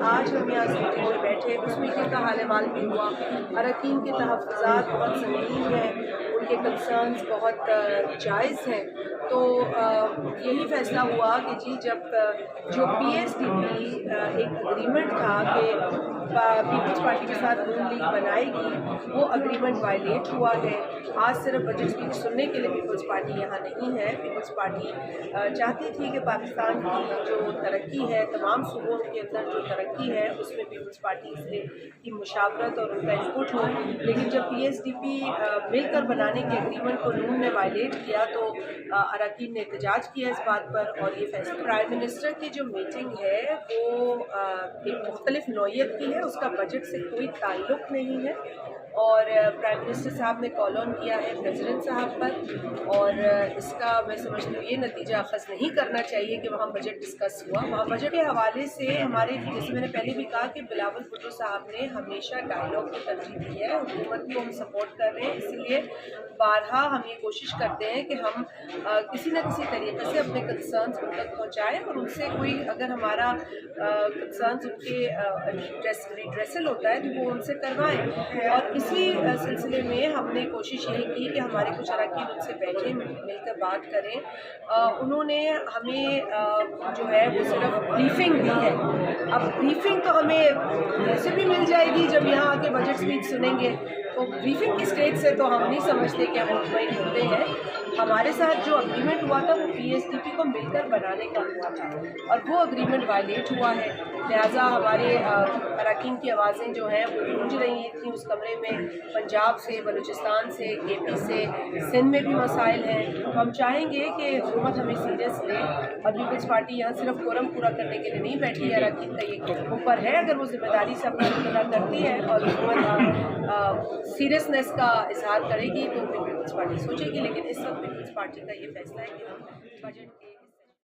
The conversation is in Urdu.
آج ہم یہاں میٹنگ میں بیٹھے، اس میٹنگ کا حال احوال بھی ہوا۔ اراکین کے تحفظات بہت سنگین ہیں، ان کے کنسرنز بہت جائز ہیں، تو یہی فیصلہ ہوا کہ جی جب جو پی ایس ڈی پی ایک اگریمنٹ تھا کہ پیپلز پارٹی کے ساتھ نون لیگ بنائے گی، وہ اگریمنٹ وائلیٹ ہوا ہے۔ آج صرف بجٹ اسپیچ سننے کے لیے پیپلز پارٹی یہاں نہیں ہے۔ پیپلز پارٹی چاہتی تھی کہ پاکستان کی جو ترقی ہے، تمام صوبوں کے اندر جو ترقی ہے، اس میں پیپلز پارٹی سے کی مشاورت اور ان کا انپٹ ہو، لیکن جب پی ایس ڈی پی مل کر بنانے کے اگریمنٹ کو نون نے وائلیٹ کیا تو اراکین نے احتجاج کیا اس بات پر، اور یہ فیصلہ پرائم منسٹر کی جو میٹنگ ہے وہ ایک مختلف نوعیت کی ہے، اس کا بجٹ سے کوئی تعلق نہیں ہے، اور پرائم منسٹر صاحب نے کال آن کیا ہے پریزیڈنٹ صاحب پر، اور اس کا میں سمجھتی ہوں یہ نتیجہ اخذ نہیں کرنا چاہیے کہ وہاں بجٹ ڈسکس ہوا۔ وہاں بجٹ کے حوالے سے ہمارے، جیسے میں نے پہلے بھی کہا کہ بلاول بھٹو صاحب نے ہمیشہ ڈائلاگ کو ترجیح دی ہے، حکومت کو ہم سپورٹ کر رہے ہیں، اس لیے بارہا ہم یہ کوشش کرتے ہیں کہ ہم کسی نہ کسی طریقے سے اپنے کنسرنز ان تک پہنچائیں، اور ان سے کوئی اگر ہمارا کنسرنز ان کے ریڈریسل ہوتا ہے تو وہ ان سے کروائیں، اور اسی سلسلے میں ہم نے کوشش یہی کی کہ ہمارے کچھ اراکین ان سے بیٹھیں، مل کر بات کریں۔ انہوں نے ہمیں جو ہے وہ صرف بریفنگ دی ہے۔ اب بریفنگ تو ہمیں ایسے بھی مل جائے گی جب یہاں آ کے بجٹ اسپیچ سنیں گے، تو بریفنگ کی اسٹیج سے تو ہم نہیں سمجھتے کہ ہم مطمئن ہوتے ہیں۔ ہمارے ساتھ جو اگریمنٹ ہوا تھا وہ پی ایس ڈی پی کو مل کر بنانے کا ہوا تھا، اور وہ اگریمنٹ وائلیٹ ہوا ہے، لہٰذا ہمارے اراکین کی آوازیں جو ہیں وہ گونج رہی تھیں اس کمرے میں، پنجاب سے، بلوچستان سے، کے پی سے، سندھ میں بھی مسائل ہیں۔ ہم چاہیں گے کہ حکومت ہمیں سیریس لے، اور پیپلز پارٹی یہاں صرف کورم پورا کرنے کے لیے نہیں بیٹھی ہے، اراکین کا یہ اوپر ہے، اگر وہ ذمہ داری سے اپنا ادا کرتی ہے اور حکومت سیریسنیس کا اظہار کرے گی تو پھر پیپلز پارٹی سوچے گی، لیکن اس وقت پیپلز پارٹی کا یہ فیصلہ ہے کہ ہم بجٹ کے